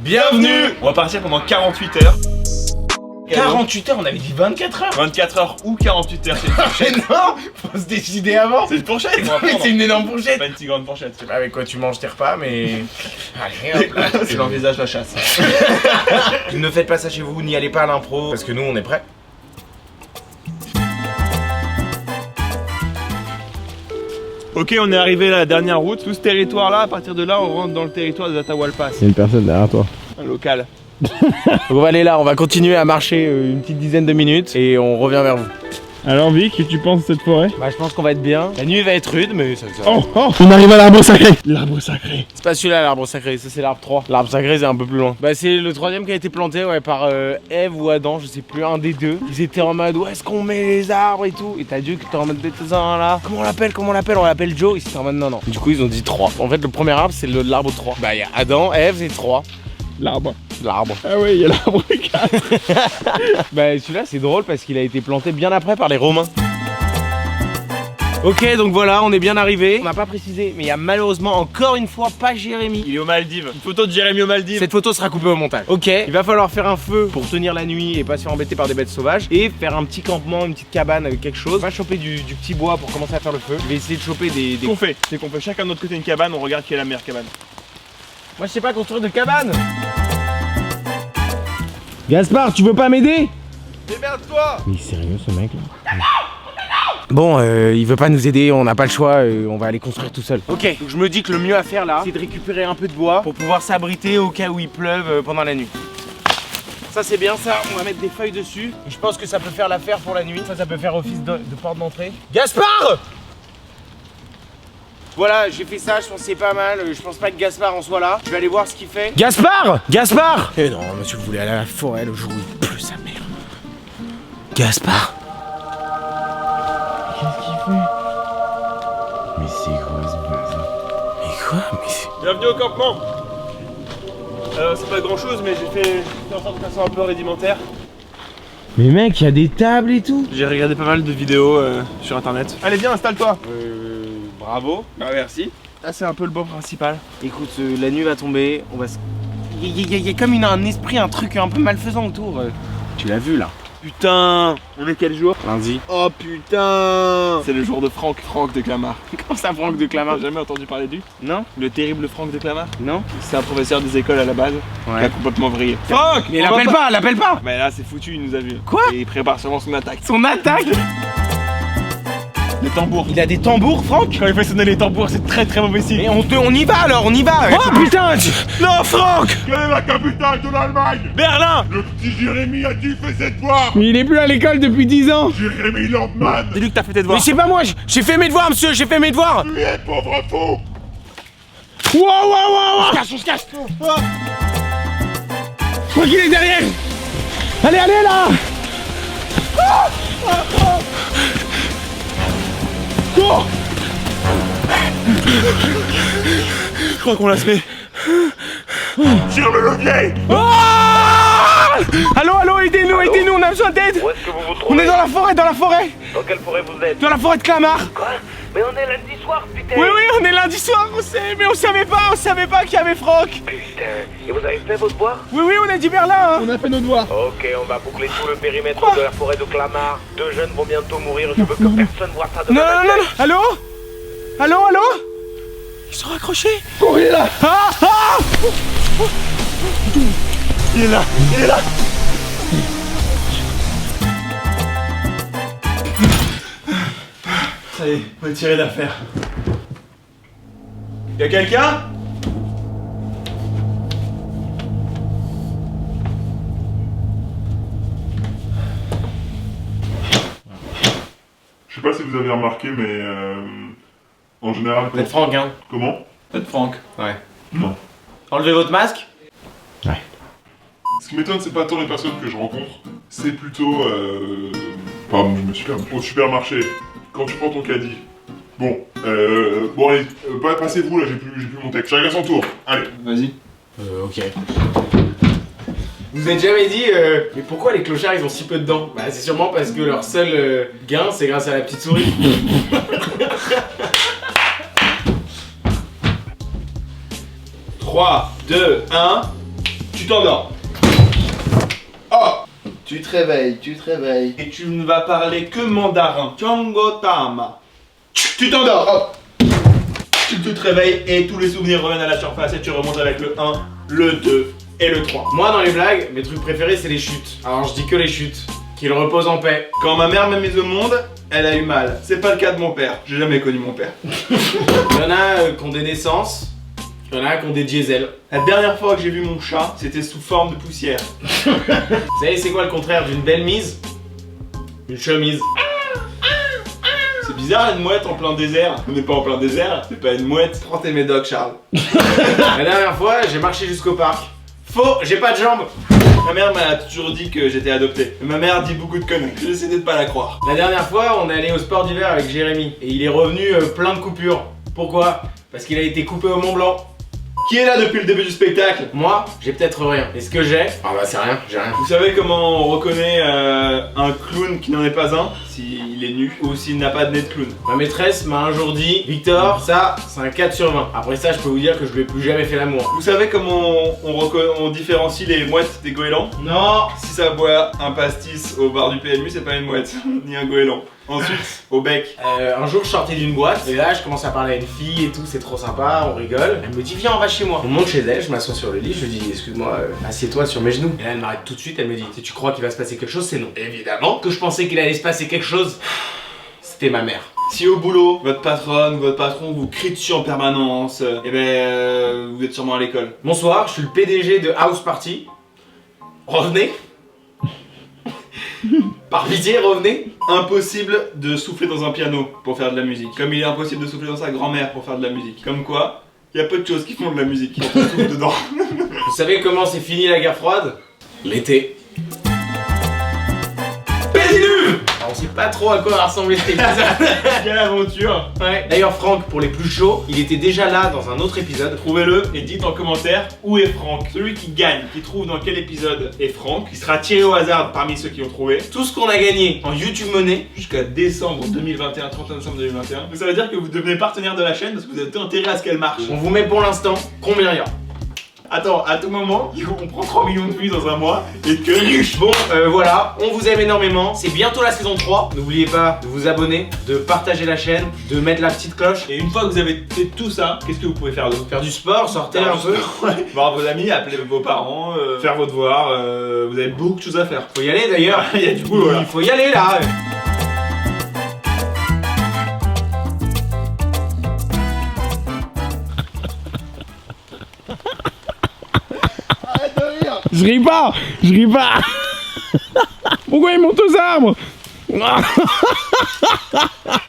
Bienvenue. On va partir pendant 48 heures. 48 heures, on avait dit 24 heures. 24 heures ou 48 heures, c'est une fourchette. Non, faut se décider avant. C'est une fourchette, on va prendre. C'est une énorme fourchette. Pas une si grande fourchette. Je sais pas avec quoi tu manges tes repas, mais... Allez, hop là. Tu l'envisages la chasse. Ne faites pas ça chez vous, n'y allez pas à l'impro, parce que nous, on est prêts. Ok, on est arrivé à la dernière route. Tout ce territoire là, à partir de là, on rentre dans le territoire des Atahualpas. Il y a une personne derrière toi. Un local. Donc on va aller là, on va continuer à marcher une petite dizaine de minutes et on revient vers vous. Alors Vic, qu'est-ce que tu penses de cette forêt? Bah je pense qu'on va être bien. La nuit va être rude mais ça... Oh, on arrive à l'arbre sacré. L'arbre sacré. C'est pas celui-là l'arbre sacré, ça c'est l'arbre 3. L'arbre sacré c'est un peu plus loin. Bah c'est le troisième qui a été planté ouais, par Ève ou Adam, je sais plus, un des deux. Ils étaient en mode où est-ce qu'on met les arbres et tout. Et t'as Dieu qui était en mode là. Comment on l'appelle Joe. Ils étaient en mode non. Du coup ils ont dit 3. En fait le premier arbre c'est l'arbre 3. Bah il y a Adam, Ève et 3. L'arbre. L'arbre. Ah ouais, il y a l'arbre 4. Bah celui-là c'est drôle parce qu'il a été planté bien après par les Romains. Ok donc voilà on est bien arrivé. On n'a pas précisé mais il y a malheureusement encore une fois pas Jérémy. Il est aux Maldives. Une photo de Jérémy aux Maldives. Cette photo sera coupée au montage. Ok, il va falloir faire un feu pour tenir la nuit et pas se faire embêter par des bêtes sauvages. Et faire un petit campement, une petite cabane avec quelque chose. On va choper du petit bois pour commencer à faire le feu. Je vais essayer de choper des... Ce qu'on fait, c'est qu'on fait chacun de notre côté une cabane, on regarde qui est la meilleure cabane. Moi je sais pas construire de cabane. Gaspard, tu veux pas m'aider? Démerde-toi. Mais sérieux ce mec là? Bon, il veut pas nous aider, on n'a pas le choix, on va aller construire tout seul. Ok, donc je me dis que le mieux à faire là, c'est de récupérer un peu de bois pour pouvoir s'abriter au cas où il pleuve pendant la nuit. Ça c'est bien ça, on va mettre des feuilles dessus. Et je pense que ça peut faire l'affaire pour la nuit. Ça peut faire office de porte d'entrée. Gaspard! Voilà, j'ai fait ça, je pense que c'est pas mal. Je pense pas que Gaspard en soit là. Je vais aller voir ce qu'il fait. Gaspard! Gaspard! Eh non, monsieur, vous voulez aller à la forêt le jour où il pleut sa mère. Gaspard! Qu'est-ce qu'il fait? Mais c'est quoi ce bazar? Mais quoi? Mais... Bienvenue au campement. C'est pas grand chose mais j'ai fait en sorte que ça soit un peu rudimentaire. Mais mec, il y a des tables et tout. J'ai regardé pas mal de vidéos sur internet. Allez viens, installe-toi. Bravo. Bah merci. Là c'est un peu le banc principal. Écoute, la nuit va tomber, on va se... Il y a comme un esprit, un truc un peu malfaisant autour. Tu l'as vu là? Putain, on est quel jour? Lundi. Oh putain. C'est le jour de Franck de Clamart. Comment ça, Franck de Clamart? T'as jamais entendu parler de lui? Non? Le terrible Franck de Clamart? Non? C'est un professeur des écoles à la base qui a complètement vrillé. Franck! Mais l'appelle pas! Mais là c'est foutu, il nous a vu. Quoi? Et il prépare sûrement son attaque. Son attaque? Les tambours. Il a des tambours, Franck? Quand il fait sonner les tambours, c'est très mauvais signe. Mais on y va alors, on y va! Oh putain! Non, Franck! Quelle est la capitale de l'Allemagne? Berlin! Le petit Jérémy a-t-il fait ses devoirs? Mais il est plus à l'école depuis 10 ans. Jérémy Landman! C'est lui que t'as fait tes devoirs. Mais c'est pas moi, j'ai fait mes devoirs, monsieur, j'ai fait mes devoirs! Tu es pauvre fou! Wow! On se cache! Je crois qu'il est derrière. Allez là. Cours. Je crois qu'on l'a semé. Tire le levier! Allô, aidez-nous, on a besoin d'aide! Où est-ce que vous vous On trouvez? est dans la forêt! Dans quelle forêt vous êtes? Dans la forêt de Clamart! Quoi? Mais on est lundi soir, putain! Oui, on est lundi soir, on sait, mais on savait pas qu'il y avait Franck! Putain! Et vous avez fait votre devoir? Oui, on est du Berlin, hein. On a fait nos devoirs. Ok, on va boucler tout le périmètre de la forêt de Clamart. 2 jeunes vont bientôt mourir, je veux que personne voit ça de Non, ma tête. Allô? Ils sont raccrochés! Cours, il est là. Il est là! Ça y est, on va tirer d'affaire. Y'a quelqu'un? Je sais pas si vous avez remarqué, mais en général. Vous êtes Franck, hein? Comment? Peut-être Franck. Ouais. Non. Enlevez votre masque? Ce qui m'étonne, c'est pas tant les personnes que je rencontre, c'est plutôt. Pardon, je me suis perdu. Au supermarché, quand tu prends ton caddie. Bon, allez, passez-vous là, j'ai plus mon texte. Chacun son tour. Allez. Vas-y. Ok. Vous avez jamais dit, mais pourquoi les clochards ils ont si peu de dents? Bah c'est sûrement parce que leur seul gain c'est grâce à la petite souris. 3, 2, 1. Tu t'endors. Oh. Tu te réveilles, tu te réveilles. Et tu ne vas parler que mandarin. Chongotama. Tu t'endors. Oh. Tu te réveilles et tous les souvenirs reviennent à la surface et tu remontes avec le 1, le 2 et le 3. Moi, dans les blagues, mes trucs préférés, c'est les chutes. Alors, je dis que les chutes. Qu'il repose en paix. Quand ma mère m'a mis au monde, elle a eu mal. C'est pas le cas de mon père. J'ai jamais connu mon père. Il y en a qui ont des naissances. Il y en a qui ont des diesels. La dernière fois que j'ai vu mon chat, c'était sous forme de poussière. Vous savez, c'est quoi le contraire d'une belle mise? Une chemise. C'est bizarre une mouette en plein désert. On n'est pas en plein désert, c'est pas une mouette. Prends tes médocs, Charles. La dernière fois, j'ai marché jusqu'au parc. Faux, j'ai pas de jambes. Ma mère m'a toujours dit que j'étais adopté. Ma mère dit beaucoup de conneries. J'ai décidé de pas la croire. La dernière fois, on est allé au sport d'hiver avec Jérémy. Et il est revenu plein de coupures. Pourquoi? Parce qu'il a été coupé au Mont Blanc. Qui est là depuis le début du spectacle? Moi, j'ai peut-être rien. Et ce que j'ai? Ah bah c'est rien, j'ai rien. Vous savez comment on reconnaît un clown qui n'en est pas un? S'il est nu ou s'il n'a pas de nez de clown. Ma maîtresse m'a un jour dit, Victor, ça, c'est un 4 sur 20. Après ça, je peux vous dire que je lui ai plus jamais fait l'amour. Vous savez comment on différencie les mouettes des goélands? Non. Si ça boit un pastis au bar du PMU, c'est pas une mouette, ni un goéland. Ensuite, au bec. Un jour, je sortais d'une boîte, et là, je commence à parler à une fille et tout, c'est trop sympa, on rigole. Elle me dit, viens, on va chez moi. On monte chez elle, je m'assois sur le lit, je lui dis, excuse-moi, assieds-toi sur mes genoux. Et là, elle m'arrête tout de suite, elle me dit, si tu crois qu'il va se passer quelque chose, c'est non. Évidemment que je pensais qu'il allait se passer quelque chose. C'était ma mère. Si au boulot, votre patronne ou votre patron vous crie dessus en permanence, eh ben, vous êtes sûrement à l'école. Bonsoir, je suis le PDG de House Party. Revenez. Par pitié, revenez. Impossible de souffler dans un piano pour faire de la musique. Comme il est impossible de souffler dans sa grand-mère pour faire de la musique. Comme quoi, il y a peu de choses qui font de la musique. On souffle dedans. Vous savez comment c'est fini la guerre froide? L'été. Pédiluve. On sait pas trop à quoi va ressembler cet épisode. Quelle aventure. Ouais. D'ailleurs, Franck, pour les plus chauds, il était déjà là dans un autre épisode. Trouvez-le et dites en commentaire où est Franck. Celui qui gagne, qui trouve dans quel épisode est Franck, qui sera tiré au hasard parmi ceux qui ont trouvé. Tout ce qu'on a gagné en YouTube Money Jusqu'à décembre 2021, 31 décembre 2021. Ça veut dire que vous devenez partenaire de la chaîne parce que vous avez tout intérêt à ce qu'elle marche. on vous met pour l'instant combien il y a. Attends, à tout moment, on prend 3 millions de vues dans un mois et que riche. Bon, voilà, on vous aime énormément. C'est bientôt la saison 3. N'oubliez pas de vous abonner, de partager la chaîne, de mettre la petite cloche. Et une fois que vous avez fait tout ça, qu'est-ce que vous pouvez faire d'autre? Faire du sport, sortir un peu. Voir vos amis, appeler vos parents, faire vos devoirs, vous avez beaucoup de choses à faire. Faut y aller d'ailleurs. Il y a du boulot là. Il faut y aller là. Je ris pas. Pourquoi ils montent aux arbres?